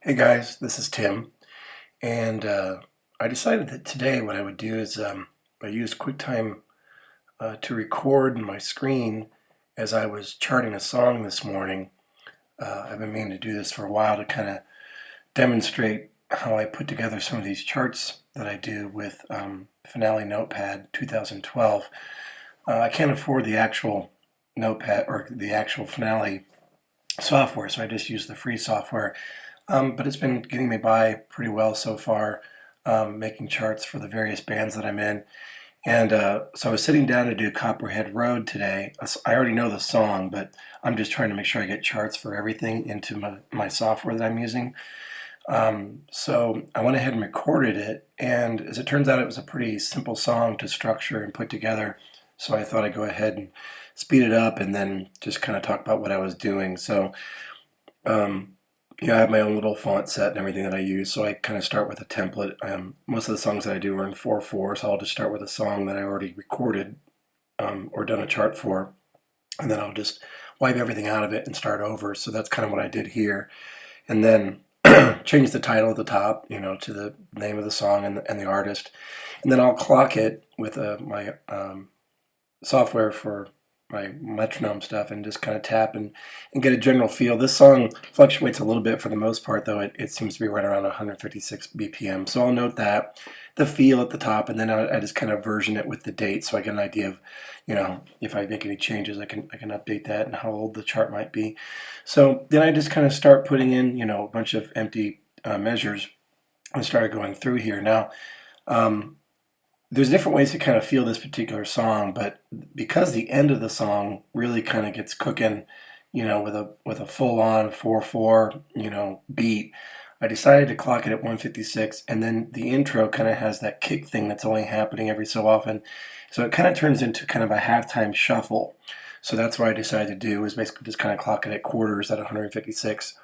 Hey guys, this is Tim, and I decided that today what I would do is I used QuickTime to record my screen as I was charting a song this morning. I've been meaning to do this for a while to kind of demonstrate how I put together some of these charts that I do with Finale Notepad 2012. I can't afford the actual Notepad or the actual Finale software, so I just use the free software. But it's been getting me by pretty well so far, making charts for the various bands that I'm in. And so I was sitting down to do Copperhead Road today. I already know the song, but I'm just trying to make sure I get charts for everything into my software that I'm using. So I went ahead and recorded it, and as it turns out, it was a pretty simple song to structure and put together. So I thought I'd go ahead and speed it up and then just kind of talk about what I was doing. So um, I have my own little font set and everything that I use, so I kind of start with a template. Most of the songs that I do are in 4/4, so I'll just start with a song that I already recorded or done a chart for, and then I'll just wipe everything out of it and start over. So that's kind of what I did here. And then change the title at the top, to the name of the song and the artist. And then I'll clock it with my software for my metronome stuff and just kind of tap and get a general feel. This song fluctuates a little bit for the most part, though it seems to be right around 156 BPM. So I'll note that, the feel at the top, and then I just kind of version it with the date so I get an idea of, if I make any changes, I can update that and how old the chart might be. So then I just kind of start putting in, a bunch of empty measures and started going through here. Now, there's different ways to kind of feel this particular song, but because the end of the song really kind of gets cooking, with a full-on 4/4, beat, I decided to clock it at 156, and then the intro kind of has that kick thing that's only happening every so often, so it kind of turns into kind of a halftime shuffle. So that's what I decided to do, is basically just kind of clock it at quarters at 156.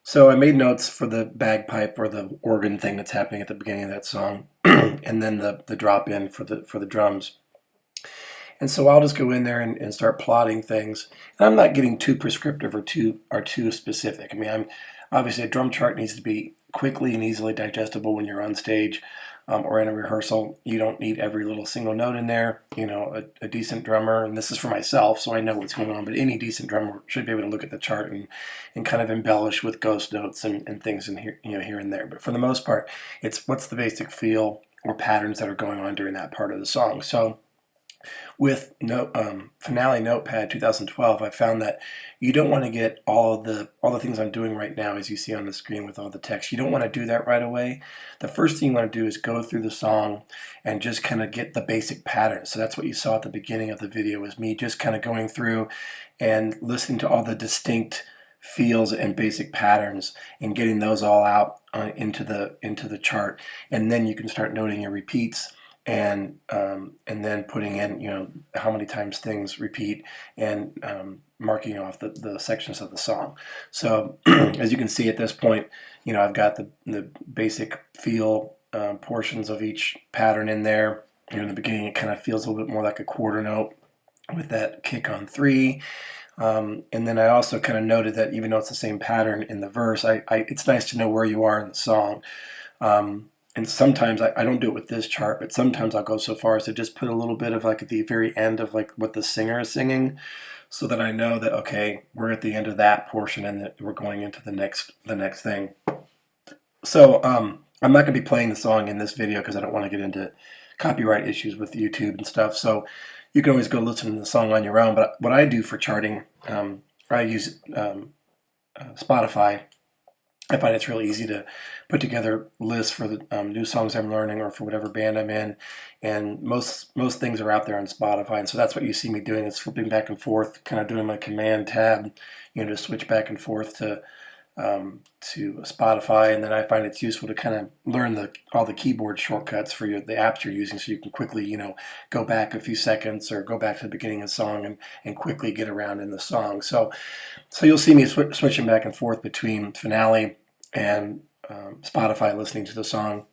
So I made notes for the bagpipe or the organ thing that's happening at the beginning of that song, and then the drop in for the drums. And so I'll just go in there and start plotting things. And I'm not getting too prescriptive or too specific. I mean, I'm obviously a drum chart needs to be quickly and easily digestible when you're on stage or in a rehearsal. You don't need every little single note in there. A decent drummer, and this is for myself, so I know what's going on, but any decent drummer should be able to look at the chart and kind of embellish with ghost notes and things in here, here and there. But for the most part, it's what's the basic feel or patterns that are going on during that part of the song. So with Finale Notepad 2012, I found that you don't want to get all the things I'm doing right now, as you see on the screen with all the text. You don't want to do that right away. The first thing you want to do is go through the song and just kind of get the basic patterns. So that's what you saw at the beginning of the video, was me just kind of going through and listening to all the distinct feels and basic patterns and getting those all out into the chart. And then you can start noting your repeats and then putting in, how many times things repeat, and marking off the sections of the song. So as you can see at this point, I've got the basic feel portions of each pattern in there. In the beginning, it kind of feels a little bit more like a quarter note with that kick on 3. And then I also kind of noted that even though it's the same pattern in the verse, it's nice to know where you are in the song. And sometimes I don't do it with this chart, but sometimes I'll go so far as to just put a little bit of like at the very end of like what the singer is singing, so that I know that, okay, we're at the end of that portion and that we're going into the next thing. So I'm not going to be playing the song in this video because I don't want to get into copyright issues with YouTube and stuff. So you can always go listen to the song on your own. But what I do for charting, I use Spotify. I find it's really easy to put together lists for the new songs I'm learning or for whatever band I'm in, and most things are out there on Spotify, and so that's what you see me doing, is flipping back and forth, kind of doing my command tab, to switch back and forth to Spotify, and then I find it's useful to kind of learn all the keyboard shortcuts for the apps you're using, so you can quickly, go back a few seconds or go back to the beginning of the song and quickly get around in the song. So you'll see me switching back and forth between Finale and Spotify, listening to the song,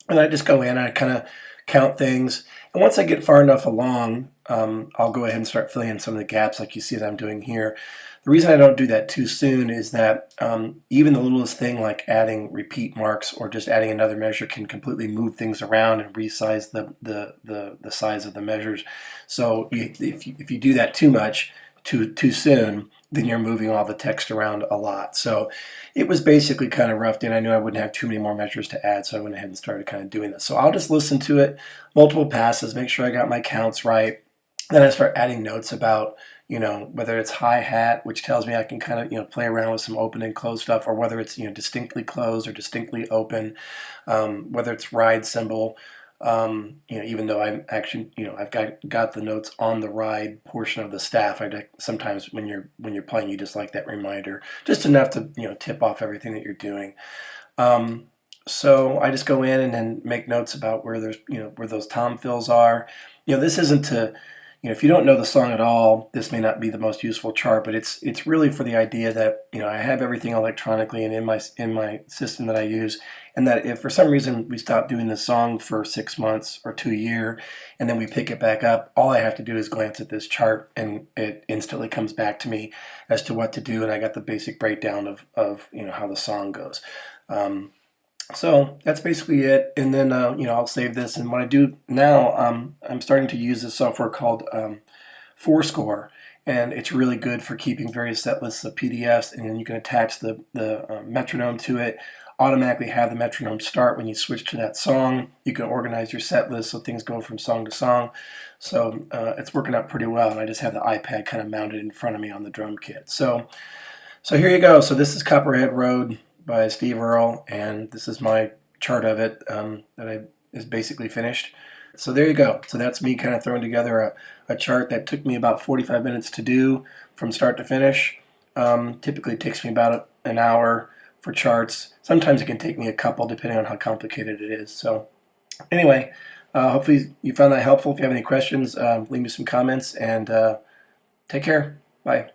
and I just go in and I kind of count things. And once I get far enough along, I'll go ahead and start filling in some of the gaps like you see that I'm doing here. The reason I don't do that too soon is that even the littlest thing like adding repeat marks or just adding another measure can completely move things around and resize the size of the measures. So if you do that too much, too soon, then you're moving all the text around a lot. So it was basically kind of roughed in. I knew I wouldn't have too many more measures to add, so I went ahead and started kind of doing this. So I'll just listen to it multiple passes, make sure I got my counts right. Then I start adding notes about, whether it's hi-hat, which tells me I can kind of, play around with some open and closed stuff, or whether it's, distinctly closed or distinctly open, whether it's ride cymbal, even though I'm actually, I've got the notes on the ride portion of the staff. Sometimes when you're playing, you just like that reminder, just enough to, tip off everything that you're doing. So I just go in and then make notes about where where those tom fills are. This isn't to, if you don't know the song at all, this may not be the most useful chart, but it's really for the idea that, I have everything electronically and in my system that I use, and that if for some reason we stop doing the song for 6 months or to a year, and then we pick it back up, all I have to do is glance at this chart, and it instantly comes back to me as to what to do, and I got the basic breakdown of how the song goes. So that's basically it. And then, I'll save this. And what I do now, I'm starting to use this software called Fourscore. And it's really good for keeping various set lists of PDFs. And then you can attach the metronome to it, automatically have the metronome start when you switch to that song. You can organize your set list so things go from song to song. So it's working out pretty well. And I just have the iPad kind of mounted in front of me on the drum kit. So here you go. So this is Copperhead Road by Steve Earle, and this is my chart of it is basically finished. So there you go. So that's me kind of throwing together a chart that took me about 45 minutes to do from start to finish. Typically it takes me about an hour for charts. Sometimes it can take me a couple depending on how complicated it is. So anyway, hopefully you found that helpful. If you have any questions, leave me some comments, and take care. Bye.